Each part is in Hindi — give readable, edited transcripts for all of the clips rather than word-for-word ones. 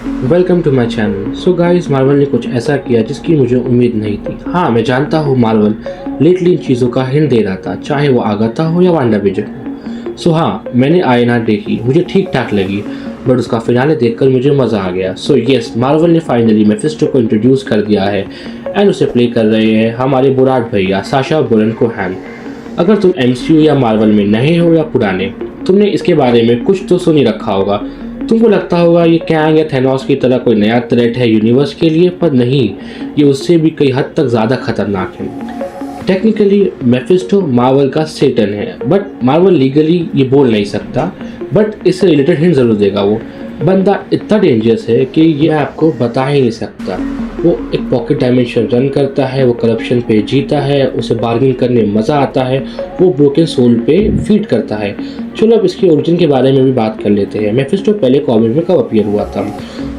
Welcome to my channel. So guys, Marvel ने कुछ ऐसा किया जिसकी मुझे उम्मीद नहीं थी। हाँ, मैं जानता हूँ मार्वल लेटली इन चीज़ों का हिंट दे रहा था, चाहे वो आगाथा हो या वांडा विजन हो। सो हाँ, मैंने आयना देखी, मुझे ठीक ठाक लगी, बट उसका फिनाले देखकर मुझे मज़ा आ गया। सो यस, मार्वल ने फाइनली मेफिस्टो को इंट्रोड्यूस कर दिया है एंड उसे प्ले कर रहे हैं हमारे बुराट भैया साशा बारन कोहेन। अगर तुम एमसीयू या मार्वल में नए हो या पुराने, तुमने इसके बारे में कुछ तो सुन ही रखा होगा। तुमको लगता होगा ये कैंग या थैनोस की तरह कोई नया थ्रेट है यूनिवर्स के लिए, पर नहीं, ये उससे भी कई हद तक ज़्यादा खतरनाक है। टेक्निकली मेफिस्टो मार्वल का सेटन है, बट मार्वल लीगली ये बोल नहीं सकता, बट इससे रिलेटेड हिंट ज़रूर देगा। वो बंदा इतना डेंजरस है कि ये आपको बता ही नहीं सकता। वो एक पॉकेट डायमेंशन रन करता है, वो करप्शन पे जीता है, उसे बार्गेन करने में मज़ा आता है, वो ब्रोकन सोल पे फीड करता है। चलो अब इसके ओरिजिन के बारे में भी बात कर लेते हैं। मेफिस्टो पहले कॉमिक में कब अपीयर हुआ था?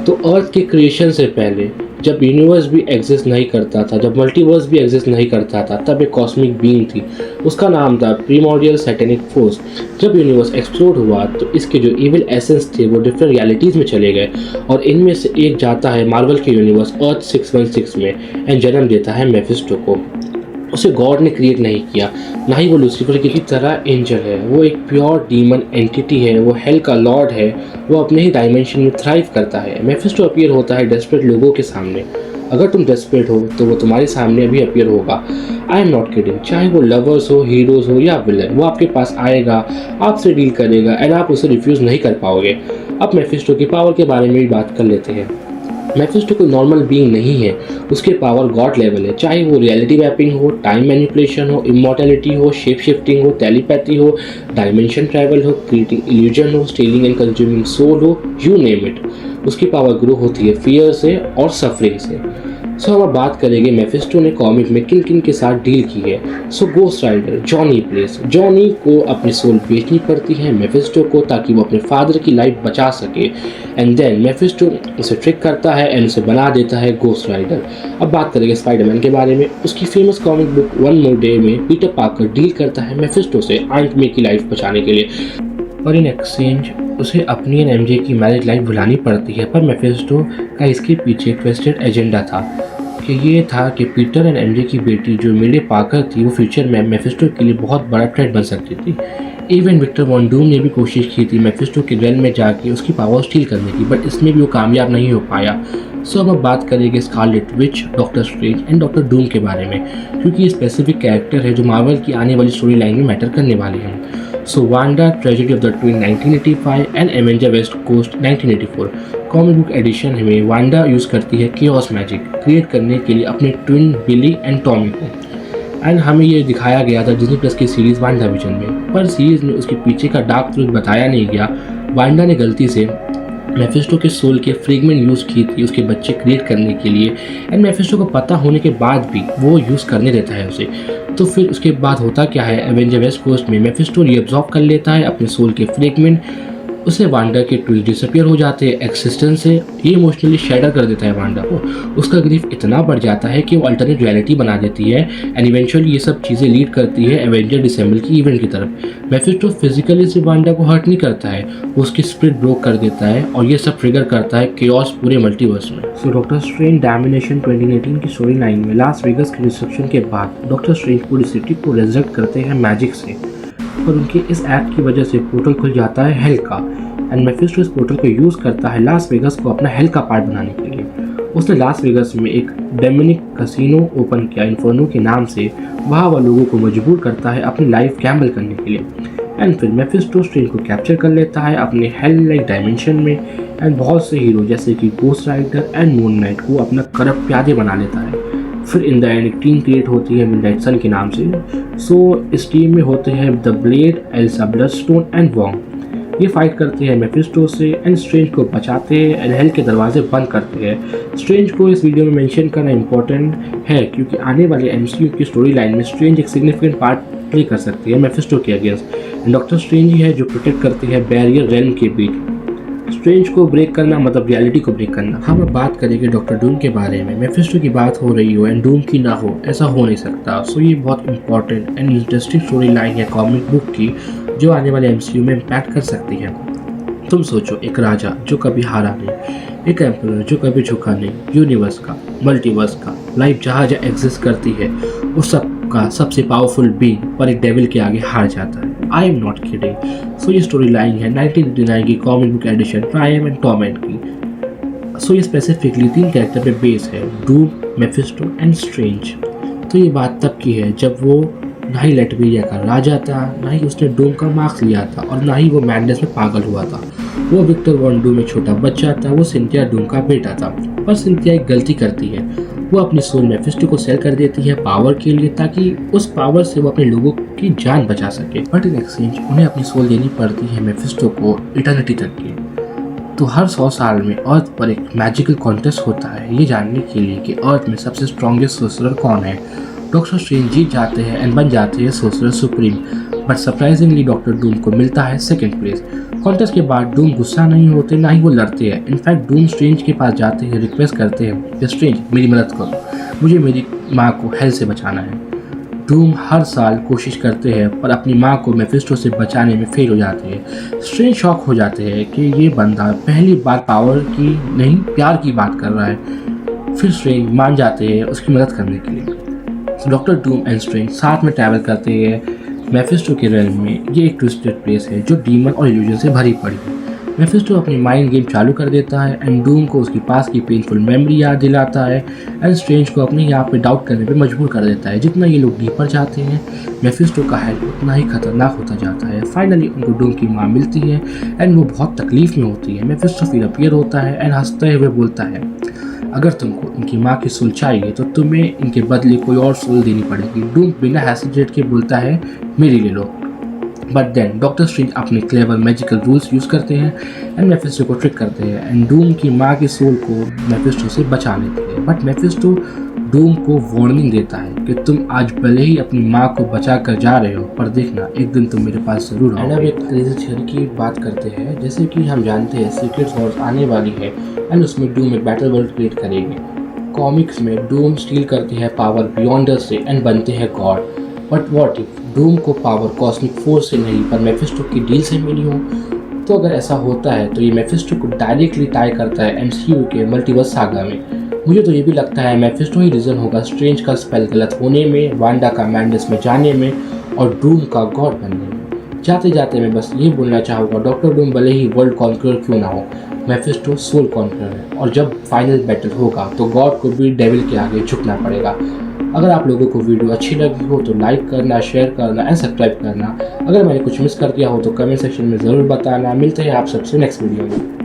तो अर्थ के क्रिएशन से पहले, जब यूनिवर्स भी एग्जिस्ट नहीं करता था, जब मल्टीवर्स भी एग्जिस्ट नहीं करता था, तब एक कॉस्मिक बीइंग थी। उसका नाम था प्रीमोर्डियल सैटेनिक फोर्स। जब यूनिवर्स एक्सप्लोड हुआ तो इसके जो इविल एसेंस थे वो डिफरेंट रियलिटीज़ में चले गए, और इनमें से एक जाता है मार्वल के यूनिवर्स अर्थ 616 में एंड जन्म देता है मेफिस्टो को। उसे गॉड ने क्रिएट नहीं किया, ना ही वो लूसीफर की तरह एंजल है। वो एक प्योर डीमन एंटिटी है, वो हेल का लॉर्ड है, वो अपने ही डायमेंशन में थ्राइव करता है। मेफिस्टो अपीयर होता है डेस्परेट लोगों के सामने। अगर तुम डेस्परेट हो तो वो तुम्हारे सामने भी अपीयर होगा। आई एम नॉट किडिंग। चाहे वो लवर्स हो, हीरोज हो या विलन, वो आपके पास आएगा, आपसे डील करेगा एंड आप उसे रिफ्यूज़ नहीं कर पाओगे। अब मेफिस्टो की पावर के बारे में भी बात कर लेते हैं। मेफिस्टो कोई नॉर्मल बीइंग नहीं है, उसके पावर गॉड लेवल है। चाहे वो रियलिटी मैपिंग हो, टाइम मैनिपुलेशन हो, इमॉर्टैलिटी हो, शेप शिफ्टिंग हो, टेलीपैथी हो, डायमेंशन ट्रैवल हो, क्रिएटिंग इल्यूजन हो, स्टीलिंग एंड कंज्यूमिंग सोल हो, यू नेम इट। उसकी पावर ग्रो होती है फियर से और सफरिंग से। सो हम अब बात करेंगे मेफिस्टो ने कॉमिक में किन किन के साथ डील की है। So ghost rider Johnny place. Johnny को अपनी सोल बेचनी पड़ती है मेफिस्टो को, ताकि वो अपने फादर की लाइफ बचा सके, एंड देन मेफिस्टो उसे ट्रिक करता है एंड उसे बना देता है गोस्ट राइडर। अब बात करेंगे स्पाइडरमैन के बारे में। उसकी famous comic book one more day में पीटर पार्कर डील करता है मेफिस्टो से आंट मे की लाइफ बचाने के लिए, और इन एक्सचेंज उसे अपनी एंड एमजे की मैरिज लाइफ भुलानी पड़ती है। पर मेफिस्टो का इसके पीछे ट्विस्टेड एजेंडा था कि ये था कि पीटर एंड एमजे की बेटी जो मिले पार्कर थी, वो फ्यूचर में मेफिस्टो के लिए बहुत बड़ा थ्रेट बन सकती थी। इवन विक्टर वॉन डूम ने भी कोशिश की थी मेफिस्टो के रेल में जाके उसकी पावर स्टील करने की, बट इसमें भी वो कामयाब नहीं हो पाया। सो अब बात करेंगे Scarlet Witch, doctor strange and doctor Doom के बारे में, क्योंकि ये स्पेसिफिक कैरेक्टर है जो मार्वल की आने वाली स्टोरी लाइन में मैटर करने वाले हैं। So Wanda tragedy of the twin 1985 and avenger west coast 1984 comic book edition में वांडा यूज़ करती है केओस मैजिक क्रिएट करने के लिए अपने ट्विन बिली एंड टॉमी को, एंड हमें ये दिखाया गया था डिज्नी प्लस की सीरीज़ वांडा विजन में, पर सीरीज़ में उसके पीछे का डार्क ट्रूथ बताया नहीं गया। वांडा ने गलती से मेफिस्टो के सोल के फ्रेगमेंट यूज़ की थी उसके बच्चे क्रिएट करने के लिए, एंड मेफिस्टो को पता होने के बाद भी वो यूज़ करने देता है उसे। तो फिर उसके बाद होता क्या है, एवेंजर वेस्ट कोस्ट में मेफिस्टो रीअब्सॉर्ब कर लेता है अपने सोल के फ्रेगमेंट, उसे वांडा के ट्विस्ट डिसअपियर हो जाते हैं एक्सिस्टेंस से। ये इमोशनली शैडर कर देता है वांडा को। उसका ग्रीफ इतना बढ़ जाता है कि वो अल्टरनेट रियलिटी बना देती है, एंड इवेंचुअली ये सब चीज़ें लीड करती है एवेंजर डिसेंबल की इवेंट की तरफ। मेफिस्टो फिजिकली से वांडा को हर्ट नहीं करता है, वो उसकी स्पिरिट ब्रोक कर देता है, और ये सब ट्रिगर करता है केओस पूरे मल्टीवर्स में। सो डॉक्टर स्ट्रेंज डोमिनेशन 2018 की स्टोरी लाइन में लास वेगस के डिस्ट्रक्शन के बाद डॉक्टर स्ट्रेंज पूरी सिटी को रेजरेक्ट करते हैं मैजिक से, और उनके इस एक्ट की वजह से पोर्टल खुल जाता है हेल का, एंड मेफिस्टो इस पोर्टल को यूज़ करता है लास वेगस को अपना हेल का पार्ट बनाने के लिए। उसने लास वेगस में एक डेमोनिक कैसीनो ओपन किया इन्फर्नो के नाम से, वहाँ वह लोगों को मजबूर करता है अपनी लाइफ गैम्बल करने के लिए, एंड फिर मेफिस्टो स्ट्रेंज को कैप्चर कर लेता है अपने हेल लाइक डायमेंशन में, एंड बहुत से हीरो जैसे कि Ghost Rider and Moon Knight को अपना करप्ट प्यादे बना लेता है। फिर इन द एंड एक टीम क्रिएट होती है मिडनाइट सन के नाम से। सो इस टीम में होते हैं the blade, Elsa Bloodstone and Wong. ये फाइट करते हैं मेफिस्टो से एंड स्ट्रेंज को बचाते हैं एंड हेल के दरवाजे बंद करते हैं। स्ट्रेंज को इस वीडियो में मेंशन करना इंपॉर्टेंट है, क्योंकि आने वाले एमसीयू की स्टोरी लाइन में स्ट्रेंज एक सिग्निफिकेंट पार्ट प्ले कर सकती है मेफिस्टो के अगेंस्ट। डॉक्टर स्ट्रेंज ही है जो प्रोटेक्ट करती है बैरियर रेल्म के बीच। स्ट्रेंज को ब्रेक करना मतलब रियलिटी को ब्रेक करना। हम अब बात करेंगे डॉक्टर डूम के बारे में। मेफिस्टो की बात हो रही हो एंड डूम की ना हो, ऐसा हो नहीं सकता। सो ये बहुत important and interesting story line है कॉमिक बुक की, जो आने वाले एमसीयू में इम्पैक्ट कर सकती है। तुम सोचो, एक राजा जो कभी हारा नहीं, एक एम्परर जो कभी झुका नहीं, यूनिवर्स का, मल्टीवर्स का, लाइफ जहाँ जहाँ एग्जिस्ट करती है उस सब का सबसे पावरफुल बीइंग पर एक डेविल के आगे हार जाता है। I am not kidding. So ये स्टोरी लाइन है 1989 की comic book edition prime and torment की। सो ये स्पेसिफिकली 3 कैरेक्टर पे बेस है, डूम, मेफिस्टो एंड स्ट्रेंज। तो ये बात तब की है जब वो ना ही लेटवेरिया का राजा था, ना ही उसने डूम का मार्क्स लिया था और ना ही वो मैडनेस में पागल हुआ था। वो विक्टर वॉन डूम में छोटा बच्चा था, वो सिंथिया डूम का बेटा था। पर सिंथिया एक गलती करती है, वो अपनी सोल मेफिस्टो को सेल कर देती है पावर के लिए, ताकि उस पावर से वो अपने लोगों की जान बचा सके। बट इन एक्सचेंज उन्हें अपनी सोल देनी पड़ती है मेफिस्टो को इटर्निटी तक की। तो हर 100 साल में अर्थ पर एक मैजिकल कॉन्टेस्ट होता है ये जानने के लिए कि अर्थ में सबसे स्ट्रॉन्गेस्ट सोर्सरर कौन है। डॉक्टर स्ट्रेंज जीत जाते हैं एंड बन जाते हैं sorcerer supreme, but surprisingly doctor Doom को मिलता है सेकंड प्लेस। कॉन्टेस्ट के बाद डूम गुस्सा नहीं होते, ना ही वो लड़ते हैं। इनफैक्ट डूम स्ट्रेंज के पास जाते हैं, रिक्वेस्ट करते हैं कि स्ट्रेंज मेरी मदद करो, मुझे मेरी माँ को हेल से बचाना है। डूम हर साल कोशिश करते हैं पर अपनी माँ को मेफिस्टो से बचाने में फेल हो जाते हैं। स्ट्रेंज शॉक हो जाते हैं कि ये बंदा पहली बार पावर की नहीं प्यार की बात कर रहा है। फिर स्ट्रेंज मान जाते हैं उसकी मदद करने के लिए। डॉक्टर डूम एंड स्ट्रेंज साथ में ट्रैवल करते हैं मेफिस्टो के रेल्म में। ये एक ट्विस्टेड प्लेस है जो डीमन और इल्यूजन से भरी पड़ी है। मेफिस्टो अपनी माइंड गेम चालू कर देता है एंड डूम को उसकी पास की पेनफुल मेमोरी याद दिलाता है एंड स्ट्रेंज को अपने आप पे डाउट करने पे मजबूर कर देता है। जितना ये लोग डीपर जाते हैं मेफिस्टो का हेल्प उतना ही खतरनाक होता जाता है। फाइनली उनको डूम की माँ मिलती है एंड वो बहुत तकलीफ में होती है। मेफिस्टो फिर अपीयर होता है एंड हंसते हुए बोलता है, अगर तुमको इनकी माँ की सोल चाहिए तो तुम्हें इनके बदले कोई और सोल देनी पड़ेगी। डूम बिना हेसिटेट के बोलता है, मेरी ले लो। बट देन डॉक्टर स्ट्रेंज अपने क्लेवर मैजिकल रूल्स यूज़ करते हैं एंड मेफिस्टो को ट्रिक करते हैं एंड डूम की माँ की सोल को मेफिस्टो से बचा लेते हैं। बट मेफिस्टो डूम को वार्निंग देता है कि तुम आज भले ही अपनी माँ को बचा कर जा रहे हो, पर देखना एक दिन तुम मेरे पास जरूर आओगे। अब एक क्रेजी थ्योरी की बात करते हैं। जैसे कि हम जानते हैं सीक्रेट वॉर्स आने वाली है एंड उसमें डूम एक बैटल वर्ल्ड क्रिएट करेंगे। कॉमिक्स में डूम स्टील करते हैं पावर बियॉन्डर से एंड बनते हैं God. But what if Doom को पावर कॉस्मिक फोर्स से नहीं पर मेफिस्टो की डील से मिली हो? तो अगर ऐसा होता है तो ये मेफिस्टो को डायरेक्टली टाई करता है एमसीयू के मल्टीवर्स सागा में। मुझे तो ये भी लगता है मेफिस्टो ही रीज़न होगा स्ट्रेंज का स्पेल गलत होने में, वांडा का मैंडस में जाने में और डूम का गॉड बनने में। जाते जाते मैं बस ये बोलना चाहूँगा, डॉक्टर डूम भले ही वर्ल्ड कॉन्करर क्यों ना हो, मेफिस्टो सोल कॉन्करर है और जब फाइनल बैटल होगा तो गॉड को भी डेविल के आगे झुकना पड़ेगा। अगर आप लोगों को वीडियो अच्छी लगी हो तो लाइक करना, शेयर करना एंड सब्सक्राइब करना। अगर मैंने कुछ मिस कर दिया हो तो कमेंट सेक्शन में ज़रूर बताना। मिलते हैं आप सबसे नेक्स्ट वीडियो में।